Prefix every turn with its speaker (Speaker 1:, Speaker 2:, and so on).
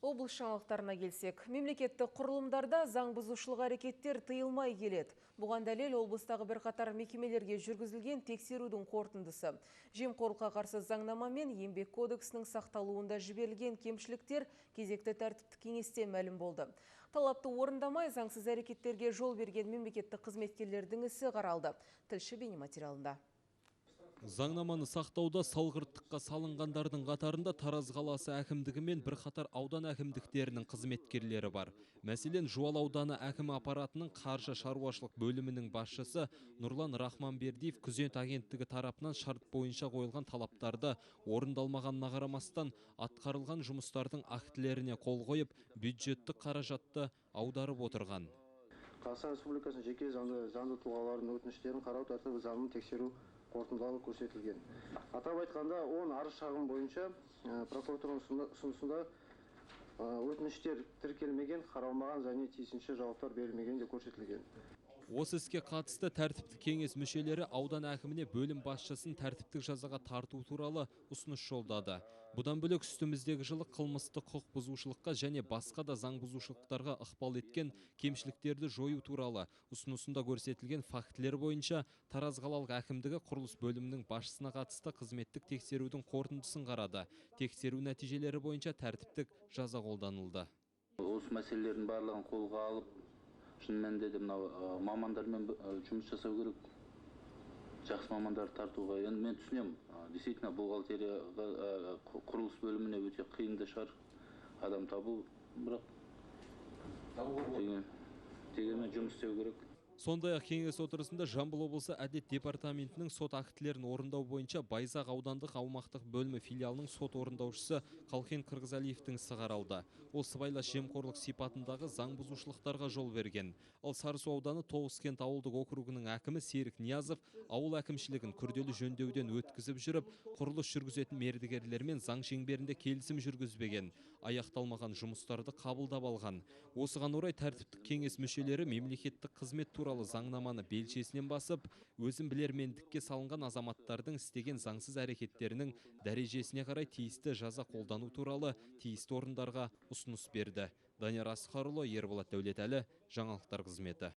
Speaker 1: Облыс жаңалықтарына келсек, мемлекеттік құрылымдарда заң бұзушылық әрекеттер тыйылмай келеді. Бұған дәлел облыстағы бірқатар мекемелерге жүргізілген тексерудің қорытындысы. Жемқорлыққа қарсы заңнама мен еңбек кодексінің сақталуында жіберілген кемшіліктер кезекті тәртіптік кеңесте мәлім болды. Талапты орындамай заңсыз әрекеттерге жол берген мемлекеттік қызметкерлердің ісі қаралды. Тілші бейнематериалында.
Speaker 2: Заңнаманы сақтауда салғырттыққа салынғандардың қатарында Тараз қаласы әкімдігі мен бірқатар аудан әкімдіктерінің қызметкерлері бар. Мәселен, Жуалы ауданы әкімі аппаратының қаржы шаруашылық бөлімінің басшысы Нұрлан Рахманбердиев күзет агенттігі тарапынан шарт бойынша қойылған талаптарды орындалмағанына қарамастан атқарылған жұмыстардың актілеріне қол қойып, бюджеттік қаражатты аударып отырған.
Speaker 3: Қазақстан Республикасының жеке заңды тұлғалардың өтініштерін қарау тәртібі заңын тексеру қорытындылары көрсетілген. Атап айтқанда, 10 арыз шағым бойынша прокуратураның ұсынысында өтініштер тіркелмеген, қаралмаған және тиісінше жауаптар берілмеген де көрсетілген.
Speaker 2: Осы іске қатысты тәртіптік кеңес мүшелері аудан әкіміне бөлім басшысын тәртіптік жазаға тарту туралы ұсыныс жолдады. Бұдан бөлек үстіміздегі жылы қылмыстық құқық бұзушылыққа және басқа да заң бұзушылықтарға ықпал еткен кемшіліктерді жою туралы ұсынысында көрсетілген фактілер бойынша Тараз қалалық әкімдігі құрылыс бөлімінің басшысына қатысты қызметтік тексерудің қорытындысын қарады. Тексеру нәтижелері бойынша тәртіптік жаза қолданылды.
Speaker 4: Осы мәселелердің барлығын қолға алып, шын мәнінде де мамандармен жұмыс жасау керек. Жақсы мамандар тартуға. Енді мен түсінем, действительно бухгалтерияға, құрылыс бөліміне өте қиын да шығар адам табу, бірақ дегенмен жұмыс істеу керек.
Speaker 2: Сондай-ақ кеңес отырысында Жамбыл облысы әділет департаментінің сот актілерін орындау бойынша Байзақ аудандық аумақтық бөлімі филиалының сот орындаушысы Қалкен Қырғызалиевтің ісі қаралды. Ол сыбайлас жемқорлық сипатындағы заң бұзушылықтарға жол берген. Ал Сарысу ауданы Тоғызкент ауылдық округінің әкімі Серік Ниязов ауыл әкімшілігін күрделі жөндеуден өткізіп жүріп, құрылыс жүргізетін мердігерлермен заң шеңберінде келісім жүргізбеген, аяқталмаған жұмыстарды қабылдап алған. Осыған орай тәртіптік кеңес мүшелері мемлекеттік қызмет туралы заңнаманы белшесінен басып, өзін білермендікке салынған азаматтардың істеген заңсыз әрекеттерінің дәрежесіне қарай тиісті жаза қолдану туралы тиісті орындарға ұсыныс берді. Данияр Асқарұлы, Ерболат Дәулетәлі, жаңалықтар қызметі.